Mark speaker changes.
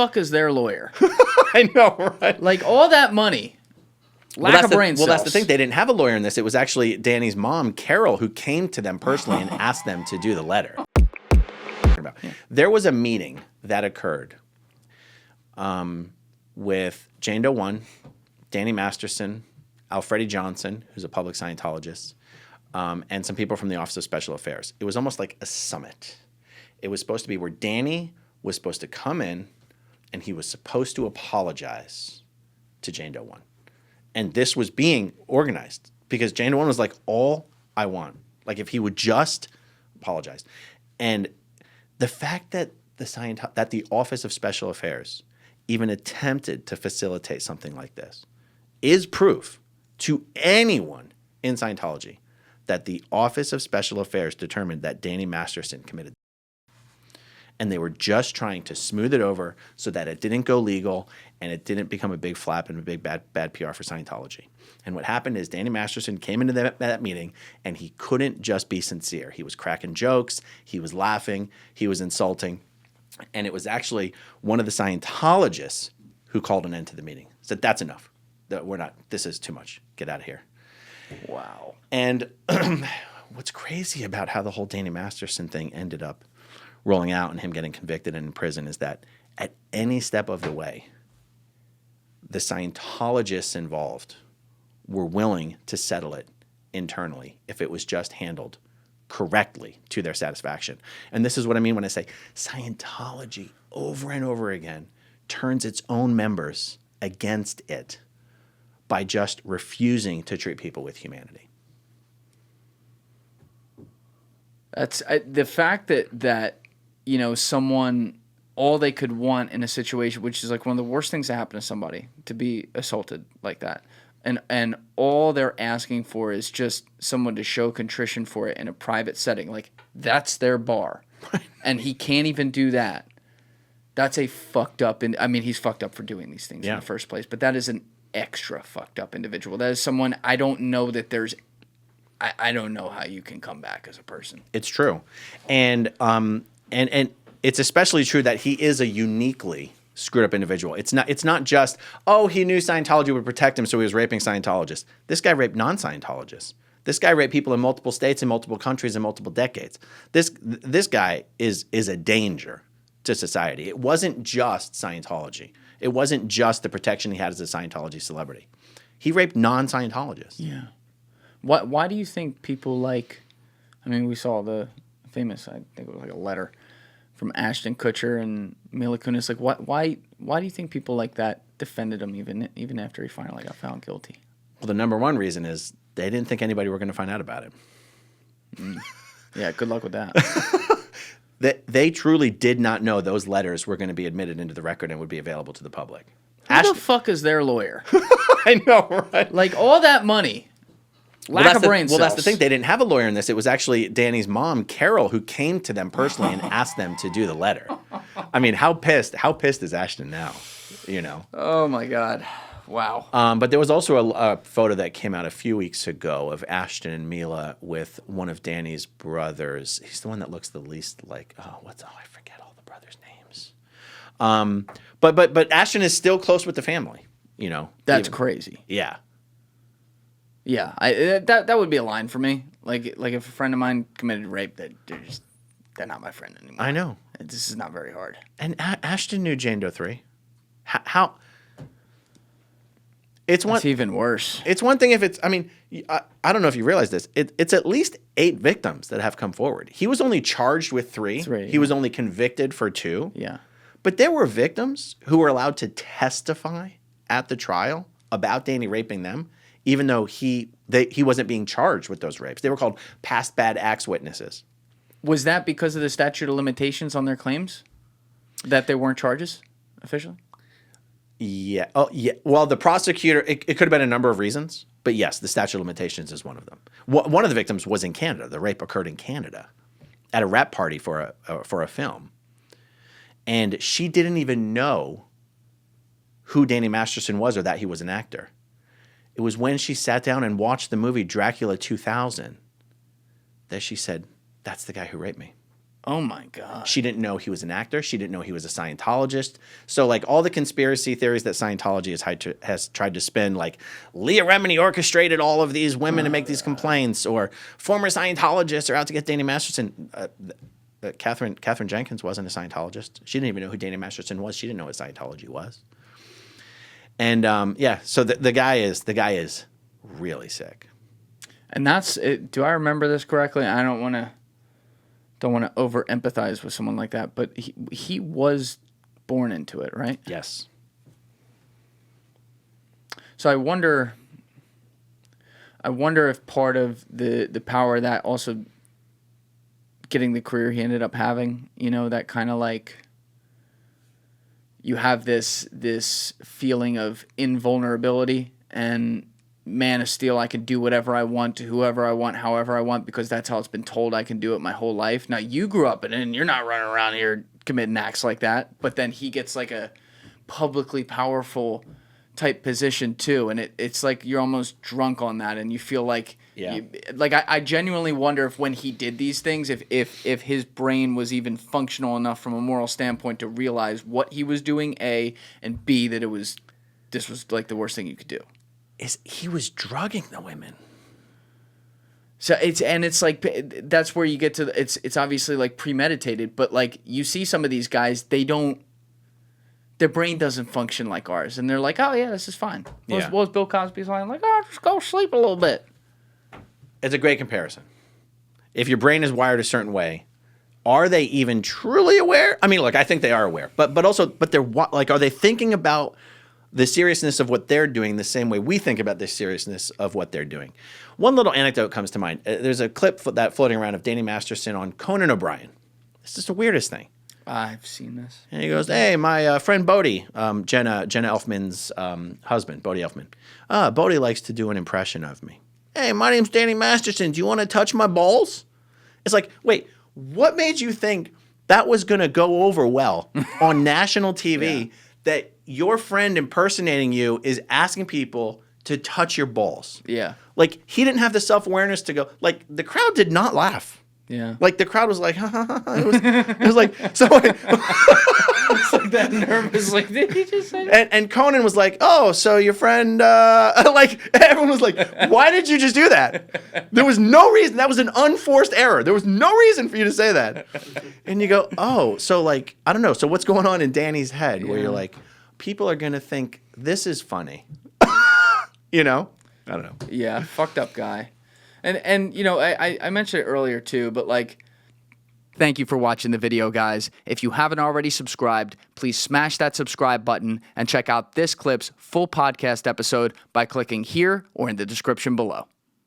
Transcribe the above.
Speaker 1: fuck is their lawyer?
Speaker 2: I know, right?
Speaker 1: Like, all that money. Lack of brain cells.
Speaker 2: Well, that's the thing. They didn't have a lawyer in this. It was actually Danny's mom, Carol, who came to them personally and asked them to do the letter. There was a meeting that occurred with Jane Doe 1, Danny Masterson, Alfredi Johnson, who's a public Scientologist, and some people from the Office of Special Affairs. It was almost like a summit. It was supposed to be where Danny was supposed to come in and he was supposed to apologize to Jane Doe 1. And this was being organized because Jane Doe 1 was like, all I want. Like, if he would just apologize. And the fact that the Office of Special Affairs even attempted to facilitate something like this is proof to anyone in Scientology that the Office of Special Affairs determined that Danny Masterson committed. And they were just trying to smooth it over so that it didn't go legal and it didn't become a big flap and a big bad PR for Scientology. And what happened is Danny Masterson came into that meeting and he couldn't just be sincere. He was cracking jokes, he was laughing, he was insulting. And it was actually one of the Scientologists who called an end to the meeting. Said, that's enough. This is too much. Get out of here.
Speaker 1: Wow.
Speaker 2: And what's crazy about how the whole Danny Masterson thing ended up rolling out and him getting convicted and in prison is that at any step of the way, the Scientologists involved were willing to settle it internally if it was just handled correctly to their satisfaction. And this is what I mean when I say Scientology over and over again turns its own members against it by just refusing to treat people with humanity.
Speaker 1: That's the fact that you know, someone, all they could want in a situation, which is like one of the worst things that happen to somebody, to be assaulted like that. And all they're asking for is just someone to show contrition for it in a private setting. Like, that's their bar. And he can't even do that. That's a fucked up, I mean, he's fucked up for doing these things in the first place, but that is an extra fucked up individual. That is someone, I don't know that there's, I don't know how you can come back as a person.
Speaker 2: It's true. And it's especially true that he is a uniquely screwed up individual. It's not just, oh, he knew Scientology would protect him, so he was raping Scientologists. This guy raped non-Scientologists. This guy raped people in multiple states, in multiple countries, in multiple decades. This guy is a danger to society. It wasn't just Scientology. It wasn't just the protection he had as a Scientology celebrity. He raped non-Scientologists.
Speaker 1: Yeah. Why do you think people like, I mean, we saw the famous, I think it was like a letter from Ashton, Kutcher, and Mila Kunis. Like, why do you think people like that defended him even after he finally got found guilty?
Speaker 2: Well, the number one reason is they didn't think anybody were going to find out about it.
Speaker 1: Yeah, good luck with that.
Speaker 2: They truly did not know those letters were going to be admitted into the record and would be available to the public.
Speaker 1: Who the fuck is their lawyer?
Speaker 2: I know, right?
Speaker 1: Like, all that money. Lack of brain cells.
Speaker 2: Well, that's the thing. They didn't have a lawyer in this. It was actually Danny's mom, Carol, who came to them personally and asked them to do the letter. I mean, how pissed is Ashton now? You know?
Speaker 1: Oh, my God. Wow.
Speaker 2: But there was also a photo that came out a few weeks ago of Ashton and Mila with one of Danny's brothers. He's the one that looks the least like, I forget all the brothers' names. But Ashton is still close with the family, you know?
Speaker 1: That's crazy.
Speaker 2: Yeah.
Speaker 1: Yeah, that would be a line for me. Like if a friend of mine committed rape, they're not my friend anymore.
Speaker 2: I know.
Speaker 1: This is not very hard.
Speaker 2: And Ashton knew Jane Doe 3. How? It's
Speaker 1: even worse.
Speaker 2: It's one thing if it's. I mean, I don't know if you realize this. It's at least 8 victims that have come forward. He was only charged with 3. He was only convicted for 2.
Speaker 1: Yeah.
Speaker 2: But there were victims who were allowed to testify at the trial about Danny raping them, even though he wasn't being charged with those rapes. They were called past bad acts witnesses.
Speaker 1: Was that because of the statute of limitations on their claims? That they weren't charges officially?
Speaker 2: Yeah. Oh, yeah. Well, the prosecutor, it could have been a number of reasons, but yes, the statute of limitations is one of them. One of the victims was in Canada. The rape occurred in Canada at a wrap party for a film. And she didn't even know who Danny Masterson was or that he was an actor. It was when she sat down and watched the movie Dracula 2000 that she said, that's the guy who raped me.
Speaker 1: Oh my God.
Speaker 2: She didn't know he was an actor. She didn't know he was a Scientologist. So like all the conspiracy theories that Scientology has tried to spin, like Leah Remini orchestrated all of these women to make these complaints, or former Scientologists are out to get Danny Masterson. Catherine Jenkins wasn't a Scientologist. She didn't even know who Danny Masterson was. She didn't know what Scientology was. And so the guy is really sick.
Speaker 1: And that's it. Do I remember this correctly? I don't want to over empathize with someone like that, but he was born into it, right?
Speaker 2: Yes.
Speaker 1: So I wonder if part of the power of that also getting the career he ended up having, that kind of like you have this feeling of invulnerability and Man of Steel, I can do whatever I want to whoever I want, however I want, because that's how it's been told I can do it my whole life. Now, you grew up in it, and you're not running around here committing acts like that, but then he gets like a publicly powerful type position too, and it's like you're almost drunk on that, and you feel like, I genuinely wonder if when he did these things, if his brain was even functional enough from a moral standpoint to realize what he was doing, A, and B, that this was like the worst thing you could do.
Speaker 2: He was drugging the women.
Speaker 1: So it's like that's where you get to it's obviously like premeditated, but like you see some of these guys, their brain doesn't function like ours, and they're like, oh yeah, this is fine. What was Bill Cosby's line? Like, oh, just go sleep a little bit.
Speaker 2: It's a great comparison. If your brain is wired a certain way, are they even truly aware? I mean, look, I think they are aware, but they're like, are they thinking about the seriousness of what they're doing the same way we think about the seriousness of what they're doing? One little anecdote comes to mind. There's a clip that floating around of Danny Masterson on Conan O'Brien. It's just the weirdest thing.
Speaker 1: I've seen this.
Speaker 2: And he goes, hey, my friend Bodie, Jenna Elfman's husband, Bodie Elfman. Bodie likes to do an impression of me. Hey, my name's Danny Masterson. Do you want to touch my balls? It's like, wait, what made you think that was going to go over well on national TV that your friend impersonating you is asking people to touch your balls?
Speaker 1: Yeah.
Speaker 2: Like, he didn't have the self-awareness to go, like, the crowd did not laugh.
Speaker 1: Yeah.
Speaker 2: Like, the crowd was like, ha, ha, ha. It was like, so.
Speaker 1: It's like that nervous, like, did he just say that?
Speaker 2: And Conan was like, oh, so your friend, like, everyone was like, why did you just do that? There was no reason. That was an unforced error. There was no reason for you to say that. And you go, oh, so, like, I don't know. So what's going on in Danny's head where you're like, people are going to think this is funny? I don't know.
Speaker 1: Yeah, fucked up guy. And I mentioned it earlier too, but like, thank you for watching the video, guys. If you haven't already subscribed, please smash that subscribe button and check out this clip's full podcast episode by clicking here or in the description below.